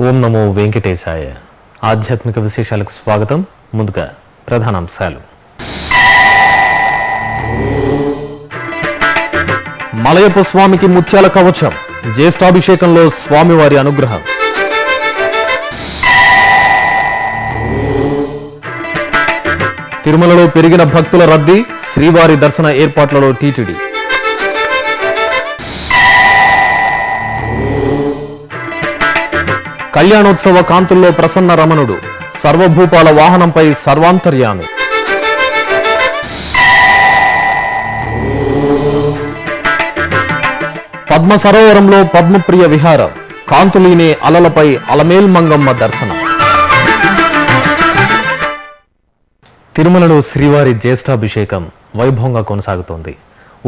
ఓం నమో వెంకటేశాయ. ఆధ్యాత్మిక విశేషాలకు స్వాగతం. ముందుగా ప్రధానాంశాలు. మలయప్ప స్వామికి ముత్యాల కవచం, జ్యేష్ఠాభిషేకంలో స్వామివారి అనుగ్రహం. తిరుమలలో పెరిగిన భక్తుల రద్దీ, శ్రీవారి దర్శన ఏర్పాట్లలో టీటీడీ. కళ్యాణోత్సవ కాంతుల్లో ప్రసన్న రమణుడు, సర్వభూపాల వాహనంపై సర్వాంతర్యామి. పద్మ సరోవరంలో పద్మప్రియ విహారం, కాంతులీనే అలలపై అలమేల్మంగమ్మ దర్శనం. తిరుమలలో శ్రీవారి జ్యేష్ఠాభిషేకం వైభవంగా కొనసాగుతోంది.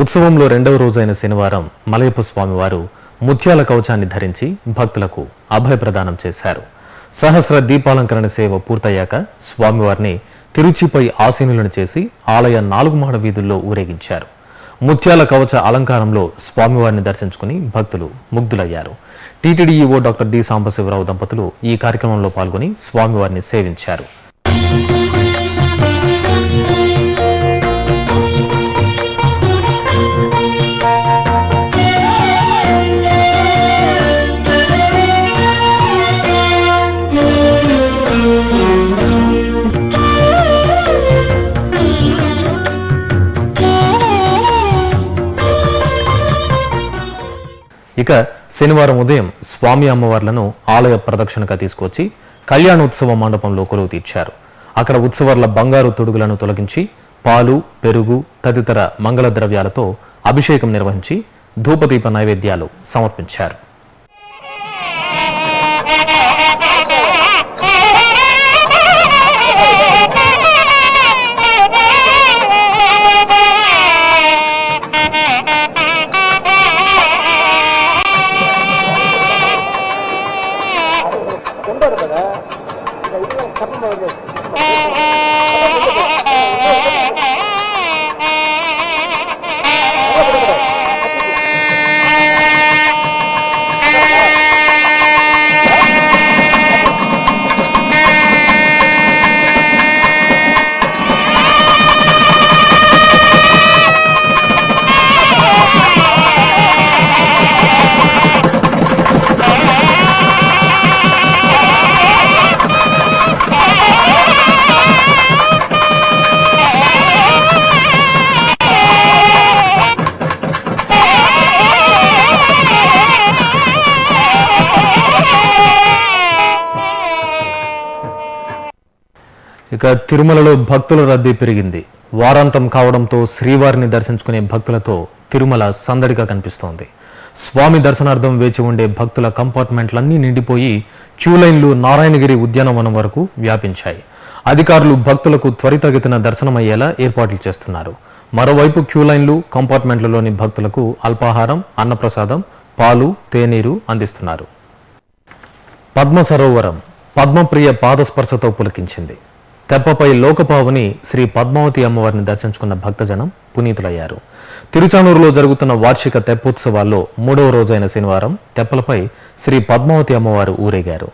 ఉత్సవంలో రెండవ రోజైన శనివారం మలయప్ప స్వామివారు ముత్యాల కవచాన్ని ధరించి భక్తులకు అభయప్రదానం చేశారు. సహస్ర దీపాలంకరణ సేవ పూర్తయ్యాక స్వామివారిని తిరుచిపై ఆసీనులను చేసి ఆలయ 4 మాడ వీధుల్లో ఊరేగించారు. ముత్యాల కవచ అలంకారంలో స్వామివారిని దర్శించుకుని భక్తులు ముగ్ధులయ్యారు. TTD EO doctor D Sambasiva Rao దంపతులు ఈ కార్యక్రమంలో పాల్గొని స్వామివారిని సేవించారు. ఇక శనివారం ఉదయం స్వామి అమ్మవార్లను ఆలయ ప్రదక్షిణగా తీసుకొచ్చి కళ్యాణోత్సవ మండపంలో కొలువు తీర్చారు. అక్కడ ఉత్సవాల బంగారు తొడుగులను తొలగించి పాలు, పెరుగు తదితర మంగళ ద్రవ్యాలతో అభిషేకం నిర్వహించి ధూపదీప నైవేద్యాలు సమర్పించారు. ఇక తిరుమలలో భక్తుల రద్దీ పెరిగింది. వారాంతం కావడంతో శ్రీవారిని దర్శించుకునే భక్తులతో తిరుమల సందడిగా కనిపిస్తోంది. స్వామి దర్శనార్థం వేచి ఉండే భక్తుల కంపార్ట్మెంట్లన్నీ నిండిపోయి క్యూలైన్లు నారాయణగిరి ఉద్యానవనం వరకు వ్యాపించాయి. అధికారులు భక్తులకు త్వరితగతిన దర్శనమయ్యేలా ఏర్పాట్లు చేస్తున్నారు. మరోవైపు క్యూలైన్లు, కంపార్ట్మెంట్లలోని భక్తులకు అల్పాహారం, అన్నప్రసాదం, పాలు, తేనీరు అందిస్తున్నారు. పద్మ సరోవరం పద్మప్రియ పాదస్పర్శతో పులకించింది. తెప్పపై లోకపావని శ్రీ పద్మావతి అమ్మవారిని దర్శించుకున్న భక్తజనం పునీతులయ్యారు. తిరుచానూరులో జరుగుతున్న వార్షిక తెప్పోత్సవాల్లో 3వ రోజైన శనివారం తెప్పలపై శ్రీ పద్మావతి అమ్మవారు ఊరేగారు.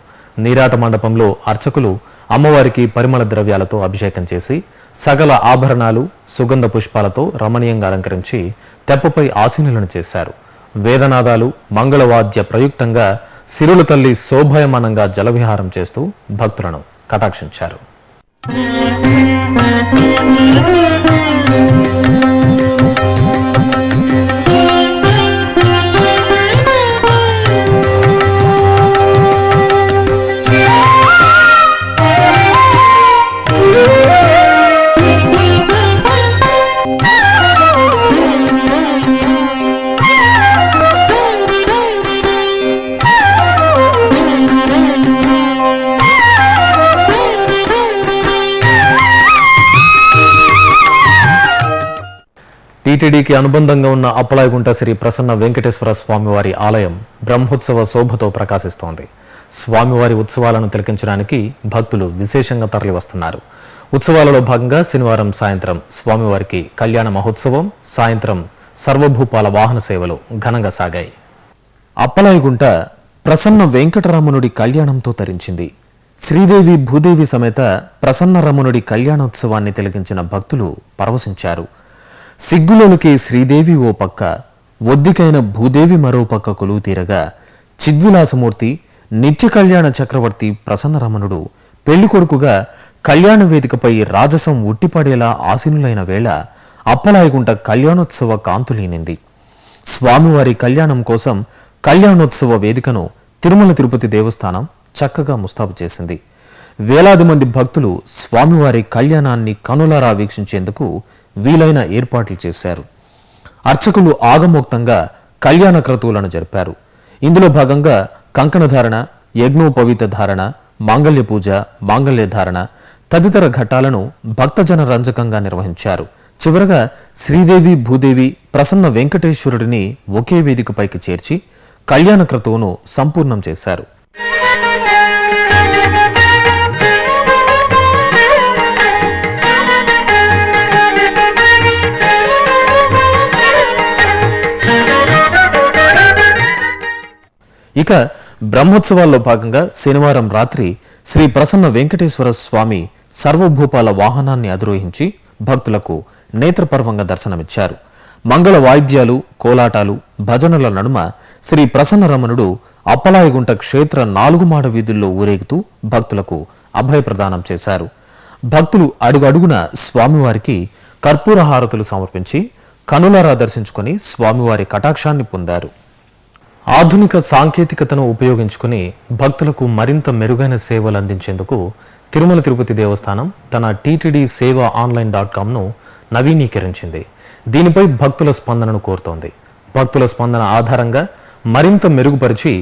నీరాట మండపంలో అర్చకులు అమ్మవారికి పరిమళ ద్రవ్యాలతో అభిషేకం చేసి సకల ఆభరణాలు, సుగంధ పుష్పాలతో రమణీయంగా అలంకరించి తెప్పపై ఆసీనులను చేశారు. వేదనాదాలు, మంగళవాద్య ప్రయుక్తంగా సిరుల తల్లి శోభాయమానంగా జలవిహారం చేస్తూ భక్తులను కటాక్షించారు. టీటీడీకి అనుబంధంగా ఉన్న అప్పలాయగుంట శ్రీ ప్రసన్న వెంకటేశ్వర స్వామివారి ఆలయం బ్రహ్మోత్సవ శోభతో ప్రకాశిస్తోంది. స్వామివారి ఉత్సవాలను తిలకించడానికి భక్తులు విశేషంగా తరలివస్తున్నారు. ఉత్సవాలలో భాగంగా శనివారం సాయంత్రం స్వామివారికి కళ్యాణ మహోత్సవం, సాయంత్రం సర్వభూపాల వాహన సేవలు ఘనంగా సాగాయి. అప్పలాయగుంట ప్రసన్న వెంకటరమణుడి కళ్యాణంతో తరించింది. శ్రీదేవి భూదేవి సమేత ప్రసన్నరమణుడి కళ్యాణోత్సవాన్ని తిలకించిన భక్తులు పరవశించారు. సిగ్గులోనికి శ్రీదేవి ఓ పక్క, ఒద్దికైన భూదేవి మరో పక్క కొలువు తీరగా చిద్విలాసమూర్తి నిత్య కళ్యాణ చక్రవర్తి ప్రసన్నరమణుడు పెళ్లికొడుకుగా కళ్యాణ వేదికపై రాజసం ఉట్టిపడేలా ఆసీనులైన వేళ అప్పలాయగుంట కళ్యాణోత్సవ కాంతులీనింది. స్వామివారి కళ్యాణం కోసం కళ్యాణోత్సవ వేదికను తిరుమల తిరుపతి దేవస్థానం చక్కగా ముస్తాబు చేసింది. వేలాది మంది భక్తులు స్వామివారి కళ్యాణాన్ని కనులారా వీక్షించేందుకు వీలైన ఏర్పాట్లు చేశారు. అర్చకులు ఆగమోక్తంగా కళ్యాణ క్రతువులను జరిపారు. ఇందులో భాగంగా కంకణధారణ, యజ్ఞోపవీత ధారణ, మాంగళ్య పూజ, మాంగళ్య ధారణ తదితర ఘట్టాలను భక్తజన రంజకంగా నిర్వహించారు. చివరగా శ్రీదేవి భూదేవి ప్రసన్న వెంకటేశ్వరుడిని ఒకే వేదికపైకి చేర్చి కళ్యాణ క్రతువును సంపూర్ణం చేశారు. ఇక బ్రహ్మోత్సవాల్లో భాగంగా శనివారం రాత్రి శ్రీ ప్రసన్న వెంకటేశ్వర స్వామి సర్వభూపాల వాహనాన్ని అధిరోహించి భక్తులకు నేత్రపర్వంగా దర్శనమిచ్చారు. మంగళ వాయిద్యాలు, కోలాటాలు, భజనల నడుమ శ్రీ ప్రసన్నరమణుడు అప్పలాయగుంట క్షేత్ర 4 మాడ వీధుల్లో ఊరేగుతూ భక్తులకు అభయప్రదానం చేశారు. భక్తులు అడుగడుగున స్వామివారికి కర్పూర హారతులు సమర్పించి కనులారా దర్శించుకుని స్వామివారి కటాక్షాన్ని పొందారు. ఆధునిక సాంకేతికతను ఉపయోగించుకుని భక్తులకు మరింత మెరుగైన సేవలు అందించేందుకు తిరుమల తిరుపతి దేవస్థానం తన టీటీడీ సేవ ఆన్లైన్.comను నవీకరించింది. దీనిపై భక్తుల స్పందనను కోరుతోంది. భక్తుల స్పందన ఆధారంగా మరింత మెరుగుపరిచి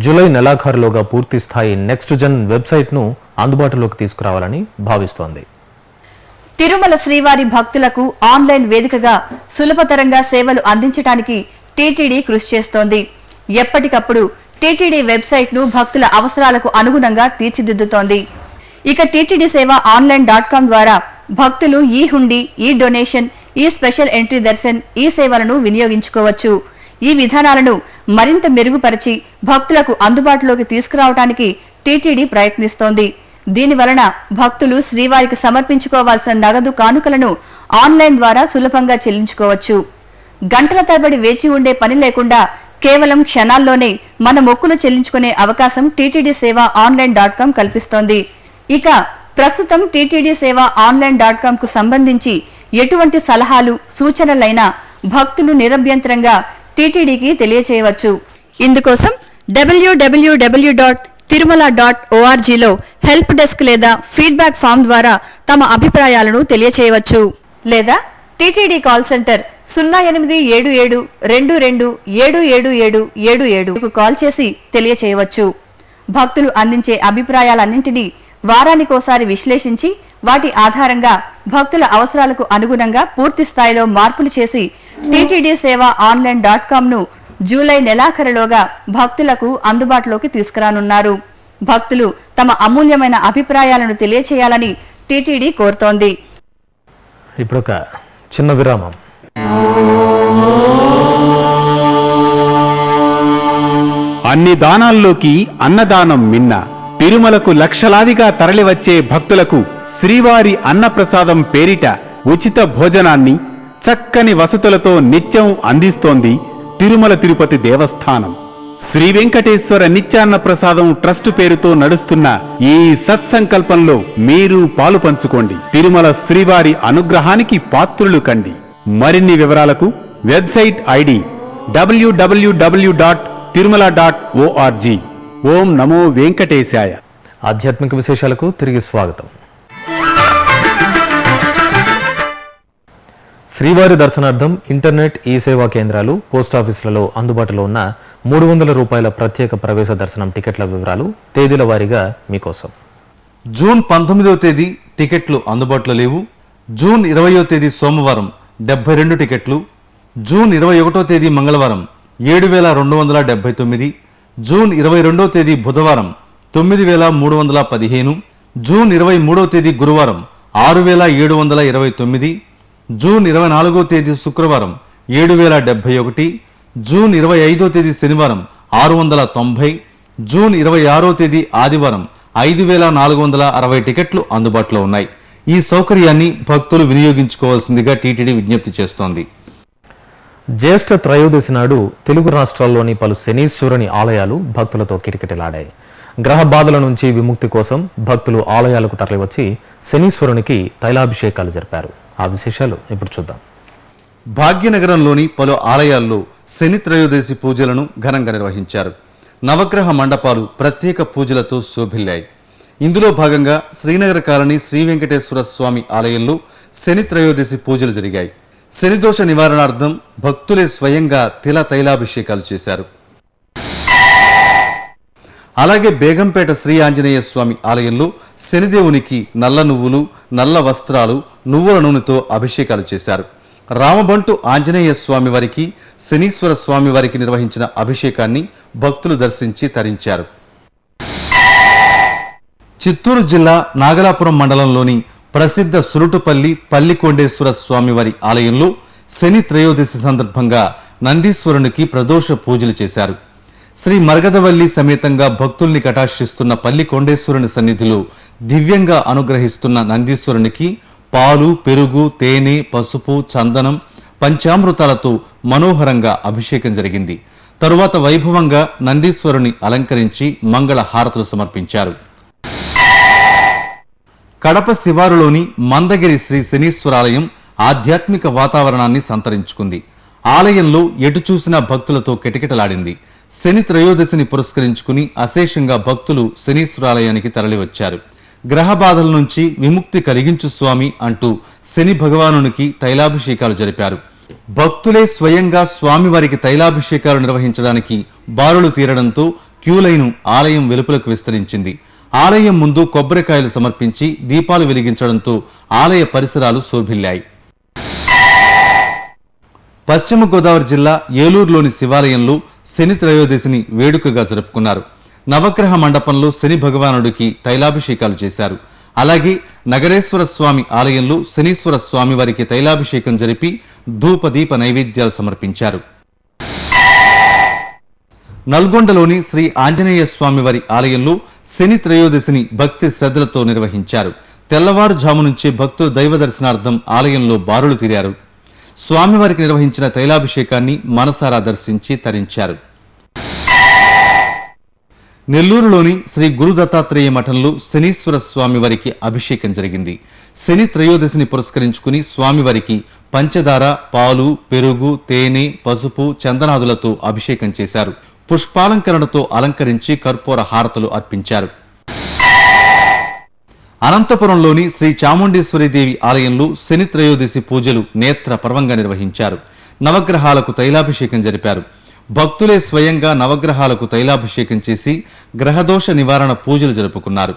జూలై నెలాఖరులోగా పూర్తి స్థాయి నెక్స్ట్ జన్ వెబ్సైట్ను అందుబాటులోకి తీసుకురావాలని భావిస్తోంది. తిరుమల శ్రీవారి భక్తులకు ఆన్లైన్ వేదికగా సులభతరంగా సేవలు అందించడానికి టీటీడీ కృషి చేస్తోంది. ఎప్పటికప్పుడు టీటీడీ వెబ్సైట్ ను భక్తుల అవసరాలకు అనుగుణంగా తీర్చిదిద్దుతోంది. ఇక టీటీడీ సేవ ఆన్లైన్.com ద్వారా భక్తులు ఈ హుండీ, ఈ డొనేషన్, ఈ స్పెషల్ ఎంట్రీ దర్శన్, ఈ సేవలను వినియోగించుకోవచ్చు. ఈ విధానాలను మరింత మెరుగుపరిచి భక్తులకు అందుబాటులోకి తీసుకురావడానికి టీటీడీ ప్రయత్నిస్తోంది. దీనివలన భక్తులు శ్రీవారికి సమర్పించుకోవాల్సిన నగదు కానుకలను ఆన్లైన్ ద్వారా సులభంగా చెల్లించుకోవచ్చు. గంటల తరబడి వేచి ఉండే పని లేకుండా కేవలం క్షణాల్లోనే మన మొక్కులు చెల్లించుకునే అవకాశం టీటీడీ సేవ ఆన్లైన్.com కల్పిస్తోంది. ఇక ప్రస్తుతం టీటీడీ సేవ ఆన్లైన్.com కు సంబంధించి ఎటువంటి సలహాలు, సూచనలైనా భక్తులు నిరభ్యంతరంగా టీటీడీకి తెలియచేయవచ్చు. ఇందుకోసం www.tirumala.orgలో హెల్ప్ డెస్క్ లేదా ఫీడ్బ్యాక్ ఫామ్ ద్వారా తమ అభిప్రాయాలను తెలియచేయవచ్చు. లేదా టీటీడీ కాల్ సెంటర్ 0877227777 కాల్ చేసి తెలియచేయవచ్చు. భక్తులు అందించే అభిప్రాయాలన్నింటినీ వారానికోసారి విశ్లేషించి వాటి ఆధారంగా భక్తుల అవసరాలకు అనుగుణంగా పూర్తి స్థాయిలో మార్పులు చేసి టీటీడీ సేవ ఆన్లైన్.comను జూలై నెలాఖరులోగా భక్తులకు అందుబాటులోకి తీసుకురానున్నారు. భక్తులు తమ అమూల్యమైన అభిప్రాయాలను తెలియచేయాలని టీటీడీ కోరుతోంది. ఇప్పుడొక చిన్న విరామం. అన్ని దానాల్లోకి అన్నదానం మిన్న. తిరుమలకు లక్షలాదిగా తరలివచ్చే భక్తులకు శ్రీవారి అన్నప్రసాదం పేరిట ఉచిత భోజనాన్ని చక్కని వసతులతో నిత్యం అందిస్తోంది తిరుమల తిరుపతి దేవస్థానం. శ్రీ వెంకటేశ్వర నిత్యాన్న ప్రసాదం ట్రస్ట్ పేరుతో నడుస్తున్న ఈ సత్సంకల్పంలో మీరు పాలు పంచుకోండి. తిరుమల శ్రీవారి అనుగ్రహానికి పాత్రులు కండి. మరిన్ని వివరాలకు వెబ్సైట్ ఐడి www.tirumala.org. ఓం నమో వెంకటేశాయ. ఆధ్యాత్మిక విశేషాలకు తిరిగి స్వాగతం. శ్రీవారి దర్శనార్థం ఇంటర్నెట్, ఈ సేవా కేంద్రాలు, పోస్టాఫీసులలో అందుబాటులో ఉన్న 300 రూపాయల ప్రత్యేక ప్రవేశ దర్శనం టికెట్ల వివరాలు తేదీల వారీగా మీకోసం. జూన్ 19వ తేదీ టికెట్లు అందుబాటులో లేవు. జూన్ 20వ తేదీ సోమవారం 72 టికెట్లు, జూన్ 21వ తేదీ మంగళవారం 7,279, జూన్ 22వ తేదీ బుధవారం 9,315, జూన్ 23వ తేదీ గురువారం 6,729, జూన్ 24వ తేదీ శుక్రవారం 7,071, జూన్ 25వ తేదీ శనివారం 690, జూన్ 26వ తేదీ ఆదివారం 5,460 టికెట్లు అందుబాటులో ఉన్నాయి. ఈ సౌకర్యాన్ని భక్తులు వినియోగించుకోవాల్సిందిగా టీటీడీ విజ్ఞప్తి చేస్తోంది. జ్యేష్ఠ త్రయోదశి నాడు తెలుగు రాష్ట్రాల్లోని పలు శనీశ్వరుని ఆలయాలు భక్తులతో కిటకిటలాడాయి. గ్రహ బాధల నుంచి విముక్తి కోసం భక్తులు ఆలయాలకు తరలివచ్చి శనీశ్వరునికి తైలాభిషేకాలు జరిపారు. ఆ విశేషాలు ఇప్పుడు చూద్దాం. భాగ్యనగరంలోని పలు ఆలయాల్లో శని త్రయోదశి పూజలను ఘనంగా నిర్వహించారు. నవగ్రహ మండపాలు ప్రత్యేక పూజలతో శోభిల్లాయి. ఇందులో భాగంగా శ్రీనగర్ కాలనీ శ్రీ వెంకటేశ్వర స్వామి ఆలయంలో శని త్రయోదశి పూజలు జరిగాయి. శనిదోష నివారణార్థం భక్తులే స్వయంగా తైలాభిషేకాలు చేశారు. అలాగే బేగంపేట శ్రీ ఆంజనేయ స్వామి ఆలయంలో శనిదేవునికి నల్ల నువ్వులు, నల్ల వస్త్రాలు, నువ్వుల నూనెతో అభిషేకాలు చేశారు. రామబంటు ఆంజనేయ స్వామి వారికి, శనీశ్వర స్వామి వారికి నిర్వహించిన అభిషేకాన్ని భక్తులు దర్శించి తరించారు. చిత్తూరు జిల్లా నాగలాపురం మండలంలోని ప్రసిద్ధ సురుటుపల్లి పల్లికొండేశ్వర స్వామివారి ఆలయంలో శని త్రయోదశి సందర్భంగా నందీశ్వరునికి ప్రదోష పూజలు చేశారు. శ్రీ మరగదవల్లి సమేతంగా భక్తుల్ని కటాక్షిస్తున్న పల్లికొండేశ్వరుని సన్నిధిలో దివ్యంగా అనుగ్రహిస్తున్న నందీశ్వరునికి పాలు, పెరుగు, తేనె, పసుపు, చందనం, పంచామృతాలతో మనోహరంగా అభిషేకం జరిగింది. తరువాత వైభవంగా నందీశ్వరుని అలంకరించి మంగళ హారతులు సమర్పించారు. కడప శివారులోని మందగిరి శ్రీ శనీశ్వరాలయం ఆధ్యాత్మిక వాతావరణాన్ని సంతరించుకుంది. ఆలయంలో ఎటు చూసినా భక్తులతో కిటకిటలాడింది. శని త్రయోదశిని పురస్కరించుకుని అశేషంగా భక్తులు శనీశ్వరాలయానికి తరలివచ్చారు. గ్రహ బాధల నుంచి విముక్తి కలిగించు స్వామి అంటూ శని భగవానునికి తైలాభిషేకాలు జరిపారు. భక్తులే స్వయంగా స్వామివారికి తైలాభిషేకాలు నిర్వహించడానికి బారులు తీరడంతో క్యూలైను ఆలయం వెలుపలకు విస్తరించింది. ఆలయం ముందు కొబ్బరికాయలు సమర్పించి దీపాలు వెలిగించడంతో ఆలయ పరిసరాలు శోభిల్లాయి. పశ్చిమ గోదావరి జిల్లా ఏలూరులోని శివాలయంలో శని త్రయోదశిని వేడుకగా జరుపుకున్నారు. నవగ్రహ మండపంలో శని భగవానుడికి తైలాభిషేకాలు చేశారు. అలాగే నగరేశ్వర స్వామి ఆలయంలో శనీశ్వర స్వామి వారికి తైలాభిషేకం జరిపి ధూపదీప నైవేద్యాలు సమర్పించారు. నల్గొండలోని శ్రీ ఆంజనేయ స్వామి వారి ఆలయంలో శని త్రయోదశిని భక్తి శ్రద్ధలతో నిర్వహించారు. తెల్లవారుజాము నుంచే భక్తులు దైవ దర్శనార్థం ఆలయంలో బారులు తీరారు. స్వామివారికి నిర్వహించిన తైలాభిషేకాన్ని మనసారా దర్శించి తరించారు. నెల్లూరులోని శ్రీ గురు దత్తాత్రేయ మఠంలో శనీశ్వర స్వామివారికి అభిషేకం జరిగింది. శని త్రయోదశిని పురస్కరించుకుని స్వామివారికి పంచదార, పాలు, పెరుగు, తేనె, పసుపు, చందనాదులతో అభిషేకం చేశారు. పుష్పాలంకరణతో అలంకరించి కర్పూర హారతులు అర్పించారు. అనంతపురంలోని శ్రీ చాముండేశ్వరీదేవి ఆలయంలో శని త్రయోదశి పూజలు నేత్ర పర్వంగా నిర్వహించారు. నవగ్రహాలకు తైలాభిషేకం జరిపారు. భక్తులే స్వయంగా నవగ్రహాలకు తైలాభిషేకం చేసి గ్రహదోష నివారణ పూజలు జరుపుకున్నారు.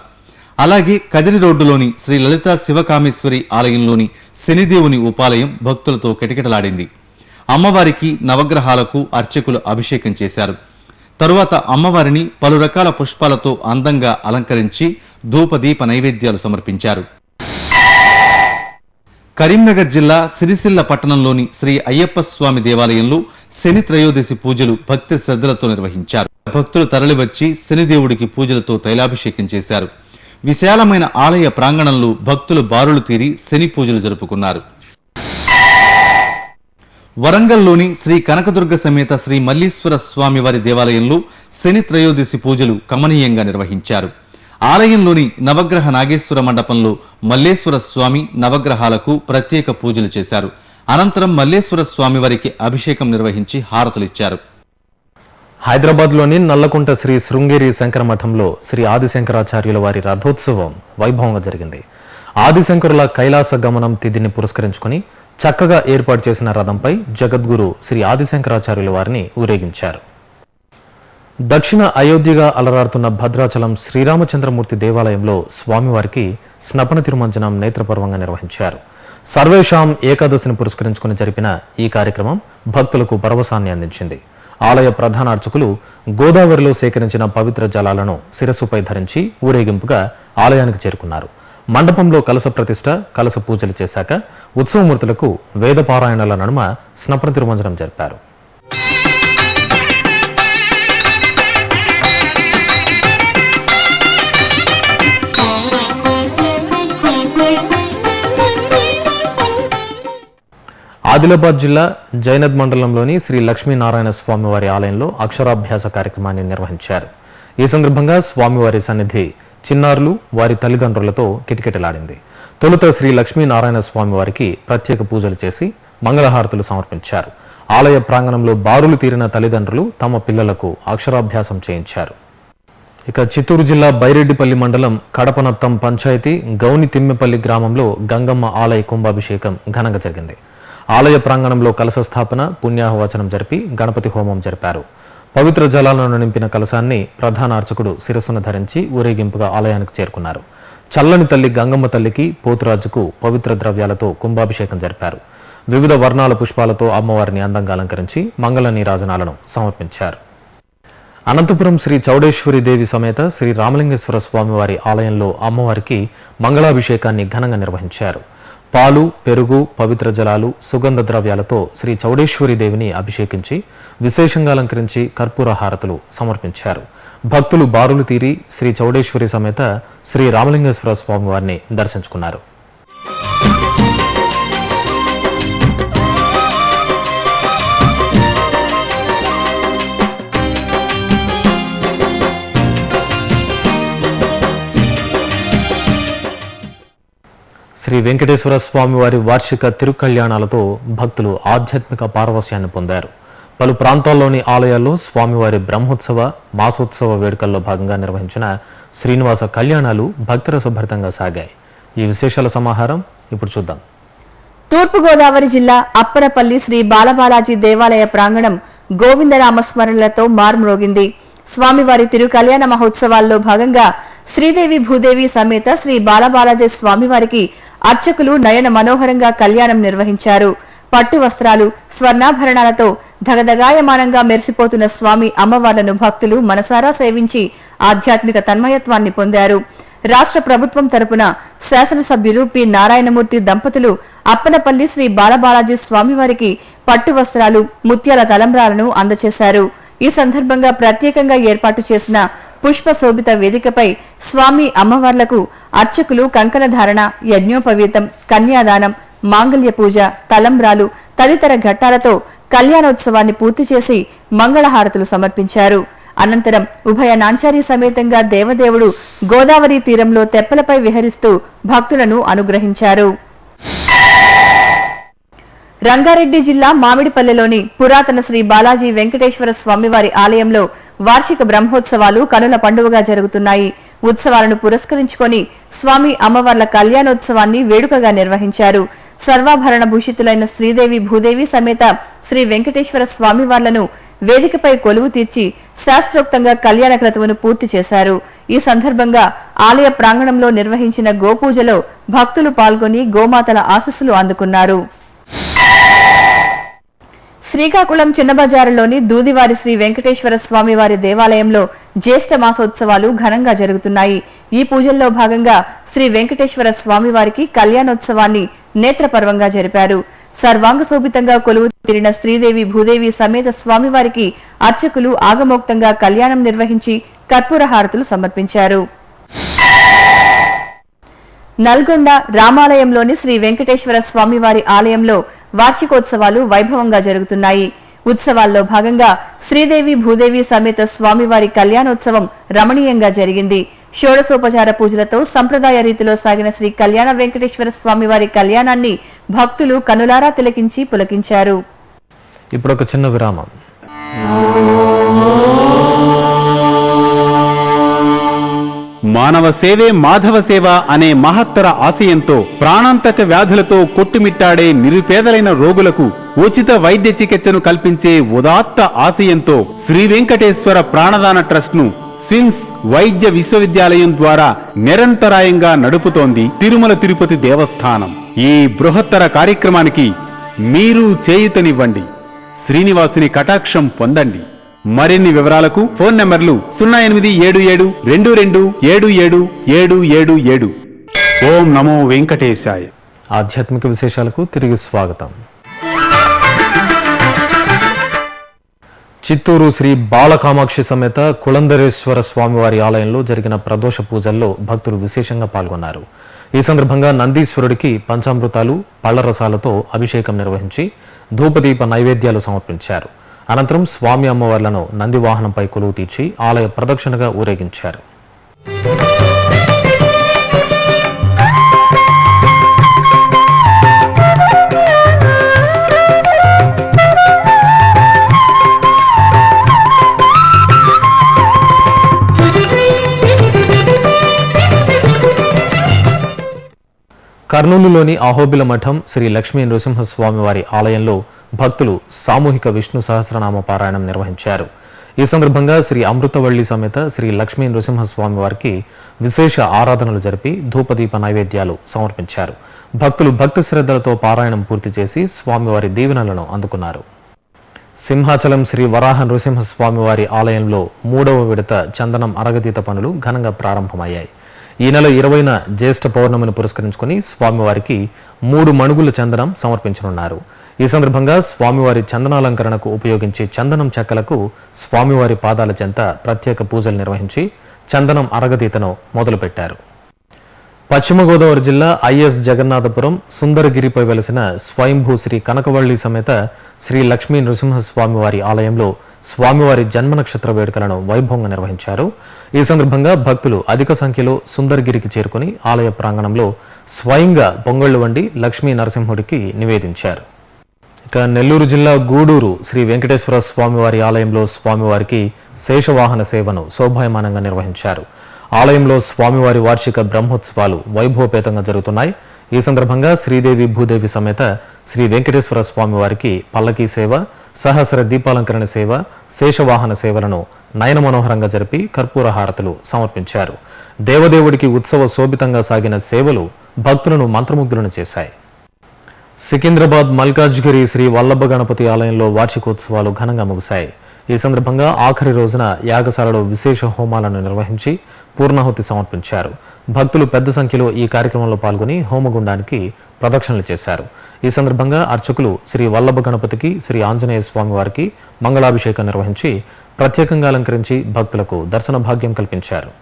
అలాగే కదిరి రోడ్డులోని శ్రీ లలితా శివకామేశ్వరి ఆలయంలోని శనిదేవుని ఉపాలయం భక్తులతో కిటకిటలాడింది. అమ్మవారికి నవగ్రహాలకు అర్చకులు అభిషేకం చేశారు. తరువాత అమ్మవారిని పలు రకాల పుష్పాలతో అందంగా అలంకరించి ధూపదీప నైవేద్యాలు సమర్పించారు. కరీంనగర్ జిల్లా సిరిసిల్ల పట్టణంలోని శ్రీ అయ్యప్ప స్వామి దేవాలయంలో శని త్రయోదశి పూజలు భక్తి శ్రద్ధలతో నిర్వహించారు. భక్తులు తరలివచ్చి శనిదేవుడికి పూజలతో తైలాభిషేకం చేశారు. విశాలమైన ఆలయ ప్రాంగణంలో భక్తులు బారులు తీరి శని పూజలు జరుపుకున్నారు. వరంగల్లోని శ్రీ కనకదుర్గ సమేత శ్రీ మల్లీశ్వర స్వామి వారి దేవాలయంలో శని త్రయోదశి పూజలు కమనీయంగా నిర్వహించారు. ఆలయంలోని నవగ్రహ నాగేశ్వర మండపంలో మల్లేశ్వర స్వామి నవగ్రహాలకు ప్రత్యేక పూజలు చేశారు. అనంతరం మల్లేశ్వర స్వామి వారికి అభిషేకం నిర్వహించి హారతులిచ్చారు. హైదరాబాద్లోని నల్లకుంట శ్రీ శృంగేరి శంకర మఠంలో శ్రీ ఆదిశంకరాచార్యుల వారి రథోత్సవం వైభవంగా జరిగింది. ఆదిశంకరుల కైలాస గమనం తిథిని పురస్కరించుకుని చక్కగా ఏర్పాటు చేసిన రథంపై జగద్గురు శ్రీ ఆదిశంకరాచార్యుల వారిని ఊరేగించారు. దక్షిణ అయోధ్యగా అలరారుతున్న భద్రాచలం శ్రీరామచంద్రమూర్తి దేవాలయంలో స్వామివారికి స్నపన తిరుమంజనం నేత్రపర్వంగా నిర్వహించారు. సర్వేషాం ఏకాదశిని పురస్కరించుకుని జరిపిన ఈ కార్యక్రమం భక్తులకు పరవశాన్ని అందించింది. ఆలయ ప్రధాన అర్చకులు గోదావరిలో సేకరించిన పవిత్ర జలాలను శిరస్సుపై ధరించి ఊరేగింపుగా ఆలయానికి చేరుకున్నారు. మండపంలో కలశ ప్రతిష్ఠ, కలశ పూజలు చేశాక ఉత్సవమూర్తులకు వేదపారాయణల నడుమ స్నపన తిరుమంజనం జరిపారు. ఆదిలాబాద్ జిల్లా జైనద్ మండలంలోని శ్రీ లక్ష్మీనారాయణ స్వామివారి ఆలయంలో అక్షరాభ్యాస కార్యక్రమాన్ని నిర్వహించారు. ఈ సందర్భంగా స్వామివారి సన్నిధి చిన్నారులు వారి తల్లిదండ్రులతో కిటకిటలాడింది. తొలుత శ్రీ లక్ష్మీనారాయణ స్వామివారికి ప్రత్యేక పూజలు చేసి మంగళహారతులు సమర్పించారు. ఆలయ ప్రాంగణంలో బారులు తీరిన తల్లిదండ్రులు తమ పిల్లలకు అక్షరాభ్యాసం చేయించారు. ఇక చిత్తూరు జిల్లా బైరెడ్డిపల్లి మండలం కడపనత్తం పంచాయతీ గౌని తిమ్మెపల్లి గ్రామంలో గంగమ్మ ఆలయ కుంభాభిషేకం ఘనంగా జరిగింది. ఆలయ ప్రాంగణంలో కలశ స్థాపన, పుణ్యాహవచనం జరిపి గణపతి హోమం జరిపారు. పవిత్ర జలాలను నింపిన కలశాన్ని ప్రధాన అర్చకుడు శిరస్సున ధరించి ఊరేగింపుగా ఆలయానికి చేరుకున్నారు. చల్లని తల్లి గంగమ్మ తల్లికి, పోతురాజుకు పవిత్ర ద్రవ్యాలతో కుంభాభిషేకం జరిపారు. వివిధ వర్ణాల పుష్పాలతో అమ్మవారిని అందంగా అలంకరించి మంగళ నీరాజనాలను సమర్పించారు. అనంతపురం శ్రీ చౌడేశ్వరి దేవి సమేత శ్రీ రామలింగేశ్వర స్వామివారి ఆలయంలో అమ్మవారికి మంగళాభిషేకాన్ని ఘనంగా నిర్వహించారు. పాలు, పెరుగు, పవిత్ర జలాలు, సుగంధ ద్రవ్యాలతో శ్రీ చౌడేశ్వరి దేవిని అభిషేకించి విశేషంగా అలంకరించి కర్పూర హారతులు సమర్పించారు. భక్తులు బారులు తీరి శ్రీ చౌడేశ్వరి సమేత శ్రీ రామలింగేశ్వర స్వామివారిని దర్శించుకున్నారు. శ్రీ వెంకటేశ్వర స్వామివారి వార్షిక తిరుకళ్యాణాలతో భక్తులు ఆధ్యాత్మిక పారవస్యాన్ని పొందారు. పలు ప్రాంతాల్లోని ఆలయాల్లో స్వామివారి బ్రహ్మోత్సవ, మాసోత్సవ వేడుకల్లో భాగంగా నిర్వహించిన శ్రీనివాస కళ్యాణాలు భక్తిరసభరితంగా సాగాయి. ఈ విశేషాల సమాహారం ఇప్పుడు చూద్దాం. తూర్పుగోదావరి జిల్లా అప్పరపల్లి శ్రీ బాలబాలాజీ దేవాలయ ప్రాంగణం గోవిందనామస్మరణలతో మార్మ్రోగింది. స్వామివారి తిరు కళ్యాణ మహోత్సవాల్లో భాగంగా శ్రీదేవి భూదేవి సమేత శ్రీ బాలబాలాజీ స్వామివారికి అర్చకులు నయన మనోహరంగా కళ్యాణం నిర్వహించారు. పట్టు వస్త్రాలు, స్వర్ణాభరణాలతో ధగధగాయమానంగా మెరిసిపోతున్న స్వామి అమ్మవార్లను భక్తులు మనసారా సేవించి ఆధ్యాత్మిక తన్మయత్వాన్ని పొందారు. రాష్ట్ర ప్రభుత్వం తరపున శాసనసభ్యులు పి నారాయణమూర్తి దంపతులు అప్పనపల్లి శ్రీ బాలబాలాజీ స్వామివారికి పట్టు వస్త్రాలు, ముత్యాల తలంబ్రాలను అందజేశారు. ఈ సందర్భంగా ప్రత్యేకంగా ఏర్పాటు చేసిన పుష్ప శోభిత వేదికపై స్వామి అమ్మవార్లకు అర్చకులు కంకణ ధారణ, యజ్ఞోపవీతం, కన్యాదానం, మాంగళ్య పూజ, తలంబ్రాలు తదితర ఘట్టాలతో కళ్యాణోత్సవాన్ని పూర్తి చేసి మంగళహారతులు సమర్పించారు. అనంతరం ఉభయ నాంచారీ సమేతంగా దేవదేవుడు గోదావరి తీరంలో తెప్పలపై విహరిస్తూ భక్తులను అనుగ్రహించారు. రంగారెడ్డి జిల్లా మామిడిపల్లెలోని పురాతన శ్రీ బాలాజీ వెంకటేశ్వర స్వామివారి ఆలయంలో వార్షిక బ్రహ్మోత్సవాలు కనుల పండుగగా జరుగుతున్నాయి. ఉత్సవాలను పురస్కరించుకొని స్వామి అమ్మవార్ల కళ్యాణోత్సవాన్ని వేడుకగా నిర్వహించారు. సర్వాభరణ భూషితులైన శ్రీదేవి భూదేవి సమేత శ్రీ వెంకటేశ్వర స్వామివార్లను వేదికపై కొలువు తీర్చి శాస్త్రోక్తంగా కళ్యాణ క్రతువును పూర్తి చేశారు. ఈ సందర్భంగా ఆలయ ప్రాంగణంలో నిర్వహించిన గోపూజలో భక్తులు పాల్గొని గోమాతల ఆశీస్సులు అందుకున్నారు. శ్రీకాకుళం చిన్నబజారులోని దూదివారి శ్రీ వెంకటేశ్వర స్వామివారి దేవాలయంలో జ్యేష్ఠ మాసోత్సవాలు ఘనంగా జరుగుతున్నాయి. ఈ పూజల్లో భాగంగా శ్రీ వెంకటేశ్వర స్వామివారికి కళ్యాణోత్సవాన్ని నేత్రపర్వంగా జరిపారు. సర్వాంగ శోభితంగా కొలువు తీరిన శ్రీదేవి భూదేవి సమేత స్వామివారికి అర్చకులు ఆగమోక్తంగా కళ్యాణం నిర్వహించి కర్పూర హారతులు సమర్పించారు. నల్గొండ రామాలయంలోని శ్రీ వెంకటేశ్వర స్వామివారి ఆలయంలో వార్షికోత్సవాలు వైభవంగా జరుగుతున్నాయి. ఉత్సవాల్లో భాగంగా శ్రీదేవి భూదేవి సమేత స్వామివారి కళ్యాణోత్సవం రమణీయంగా జరిగింది. షోడశోపచార పూజలతో సంప్రదాయ రీతిలో సాగిన శ్రీ కళ్యాణ వెంకటేశ్వర స్వామివారి కళ్యాణాన్ని భక్తులు కనులారా తిలకించి పులకించారు. ఇప్పుడు ఒక చిన్న విరామం. మానవ సేవే మాధవ సేవ అనే మహత్తర ఆశయంతో ప్రాణాంతక వ్యాధులతో కొట్టుమిట్టాడే నిరుపేదలైన రోగులకు ఉచిత వైద్య చికిత్సను కల్పించే ఉదాత్త ఆశయంతో శ్రీ వెంకటేశ్వర ప్రాణదాన ట్రస్ట్ ను స్విమ్స్ వైద్య విశ్వవిద్యాలయం ద్వారా నిరంతరాయంగా నడుపుతోంది తిరుమల తిరుపతి దేవస్థానం. ఈ బృహత్తర కార్యక్రమానికి మీరు చేయూతనివ్వండి, శ్రీనివాసుని కటాక్షం పొందండి. మరిన్ని వివరాలకు ఫోన్ నంబర్లు 087722777777. ఓం నమో వెంకటేశాయ. ఆధ్యాత్మిక విశేషాలకు తిరిగి స్వాగతం. చిత్తూరు శ్రీ బాలకామాక్షి సమేత కుళందరేశ్వర స్వామివారి ఆలయంలో జరిగిన ప్రదోష పూజల్లో భక్తులు విశేషంగా పాల్గొన్నారు. ఈ సందర్భంగా నందీశ్వరుడికి పంచామృతాలు, పళ్ల రసాలతో అభిషేకం నిర్వహించి ధూపదీప నైవేద్యాలు సమర్పించారు. అనంతరం స్వామి అమ్మవార్లను నంది వాహనంపై కొలువు తీర్చి ఆలయ ప్రదక్షిణగా ఊరేగించారు. కర్నూలులోని అహోబిల మఠం శ్రీ లక్ష్మీ నృసింహస్వామివారి ఆలయంలో భక్తులు సామూహిక విష్ణు సహస్రనామ పారాయణం నిర్వహించారు. ఈ సందర్భంగా శ్రీ అమృతవల్లి సమేత శ్రీ లక్ష్మీ నృసింహస్వామివారికి విశేష ఆరాధనలు జరిపి ధూపదీప నైవేద్యాలు సమర్పించారు. భక్తులు భక్తి శ్రద్ధలతో పారాయణం పూర్తి చేసి స్వామివారి దీవెనలను అందుకున్నారు. సింహాచలం శ్రీ వరాహ నృసింహస్వామివారి ఆలయంలో 3వ విడత చందనం అరగతీత పనులు ఘనంగా ప్రారంభమయ్యాయి. ఈ నెల 20న జ్యేష్ఠ పౌర్ణమిని పురస్కరించుకుని స్వామివారికి 3 మణుగుల చందనం సమర్పించనున్నారు. ఈ సందర్భంగా స్వామివారి చందనాలంకరణకు ఉపయోగించే చందనం చెక్కలకు స్వామివారి పాదాల చెంత ప్రత్యేక పూజలు నిర్వహించి చందనం అరగతీతను మొదలుపెట్టారు. పశ్చిమ గోదావరి జిల్లా ఐఎస్ జగన్నాథపురం సుందరగిరిపై వెలసిన స్వయంభూ శ్రీ కనకవల్లి సమేత శ్రీ లక్ష్మీ నృసింహస్వామివారి ఆలయంలో స్వామివారి జన్మ నక్షత్ర వేడుకలను వైభవంగా నిర్వహించారు. ఈ సందర్భంగా భక్తులు అధిక సంఖ్యలో సుందరగిరికి చేరుకుని ఆలయ ప్రాంగణంలో స్వయంగా పొంగళ్లు వండి లక్ష్మీ నరసింహుడికి నివేదించారు. ఇక నెల్లూరు జిల్లా గూడూరు శ్రీ వెంకటేశ్వర స్వామివారి ఆలయంలో స్వామివారికి శేషవాహన సేవను శోభాయమానంగా నిర్వహించారు. ఆలయంలో స్వామివారి వార్షిక బ్రహ్మోత్సవాలు వైభవపేతంగా జరుగుతున్నాయి. ఈ సందర్భంగా శ్రీదేవి భూదేవి సమేత శ్రీ వెంకటేశ్వర స్వామివారికి పల్లకీ సేవ, సహస్ర దీపాలంకరణ సేవ, శేషవాహన సేవలను నయన మనోహరంగా జరిపి కర్పూర హారతులు సమర్పించారు. దేవదేవుడికి ఉత్సవ శోభితంగా సాగిన సేవలు భక్తులను మంత్రముగ్ధులను చేశాయి. సికింద్రాబాద్ మల్కాజ్గిరి శ్రీ వల్లభ గణపతి ఆలయంలో వార్షికోత్సవాలు ఘనంగా ముగిశాయి. ఈ సందర్భంగా ఆఖరి రోజున యాగశాలలో విశేష హోమాలను నిర్వహించి పూర్ణాహుతి సమర్పించారు. భక్తులు పెద్ద సంఖ్యలో ఈ కార్యక్రమంలో పాల్గొని హోమగుండానికి ప్రదక్షిణలు చేశారు. ఈ సందర్భంగా అర్చకులు శ్రీ వల్లభ గణపతికి, శ్రీ ఆంజనేయ స్వామి వారికి మంగళాభిషేకం నిర్వహించి ప్రత్యేకంగా అలంకరించి భక్తులకు దర్శన భాగ్యం కల్పించారు.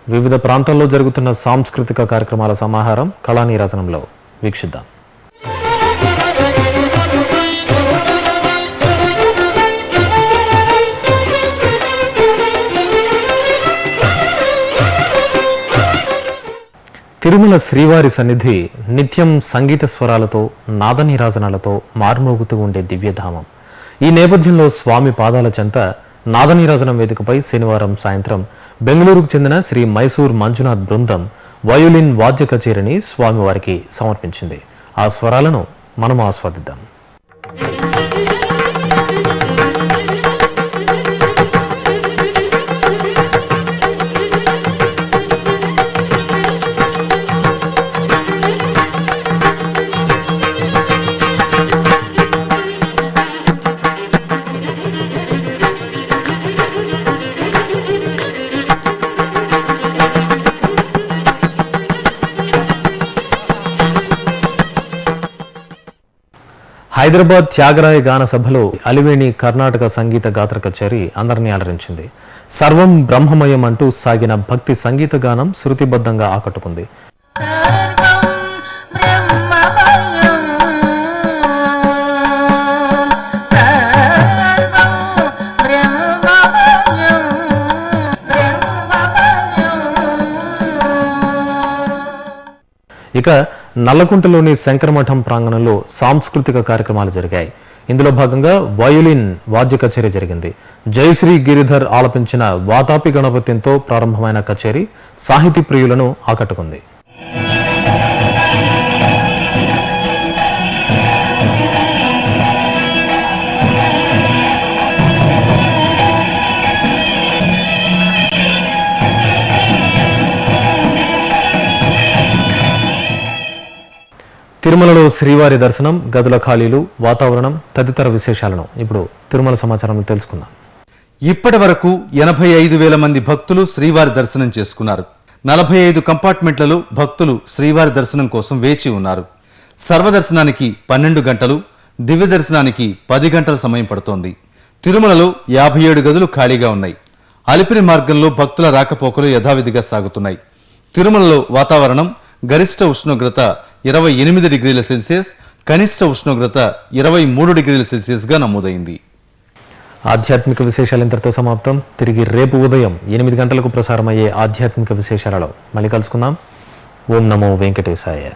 వివిధ ప్రాంతాల్లో జరుగుతున్న సాంస్కృతిక కార్యక్రమాల సమాహారం కళానీరాజనంలో వీక్షిద్దాం. తిరుమల శ్రీవారి సన్నిధి నిత్యం సంగీత స్వరాలతో, నాదనీరాజనాలతో మార్మోగుతూ ఉండే దివ్యధామం. ఈ నేపథ్యంలో స్వామి పాదాల చెంత నాదనీరాజనం వేదికపై శనివారం సాయంత్రం బెంగళూరుకు చెందిన శ్రీ మైసూర్ మంజునాథ్ బృందం వయోలిన్ వాద్య కచేరీని స్వామివారికి సమర్పించింది. ఆ స్వరాలను మనం ఆస్వాదిద్దాం. హైదరాబాద్ త్యాగరాయ గాన సభలో అలివేణి కర్ణాటక సంగీత గాత్ర కచేరీ అందరినీ అలరించింది. సర్వం బ్రహ్మమయం అంటూ సాగిన భక్తి సంగీత గానం శృతిబద్ధంగా ఆకట్టుకుంది. ఇక నల్లకుంటలోని శంకరమఠం ప్రాంగణంలో సాంస్కృతిక కార్యక్రమాలు జరిగాయి. ఇందులో భాగంగా వయోలిన్ వాద్య కచేరీ జరిగింది. జయశ్రీ గిరిధర్ ఆలపించిన వాతాపి గణపతితో ప్రారంభమైన కచేరీ సాహితీ ప్రియులను ఆకట్టుకుంది. తిరుమలలో శ్రీవారి దర్శనం, గదుల ఖాళీలు, వాతావరణం తదితర విశేషాలను ఇప్పుడు తిరుమల సమాచారంలో తెలుసుకుందాం. ఇప్పటి వరకు 85,000 మంది భక్తులు శ్రీవారి దర్శనం చేసుకున్నారు. 45 కంపార్ట్మెంట్లలో భక్తులు శ్రీవారి దర్శనం కోసం వేచి ఉన్నారు. సర్వదర్శనానికి 12 గంటలు, దివ్య దర్శనానికి 10 గంటల సమయం పడుతోంది. తిరుమలలో 57 గదులు ఖాళీగా ఉన్నాయి. అలిపిరి మార్గంలో భక్తుల రాకపోకలు యథావిధిగా సాగుతున్నాయి. తిరుమలలో వాతావరణం గరిష్ట ఉష్ణోగ్రత 28 డిగ్రీల సెల్సియస్, కనిష్ట ఉష్ణోగ్రత 23 డిగ్రీల సెల్సియస్గా నమోదైంది. ఆధ్యాత్మిక విశేషాలు ఇంతటితో సమాప్తం. తిరిగి రేపు ఉదయం 8 గంటలకు ప్రసారమయ్యే ఆధ్యాత్మిక విశేషాలలో మళ్ళీ కలుసుకుందాం. ఓం నమో వెంకటేశాయ.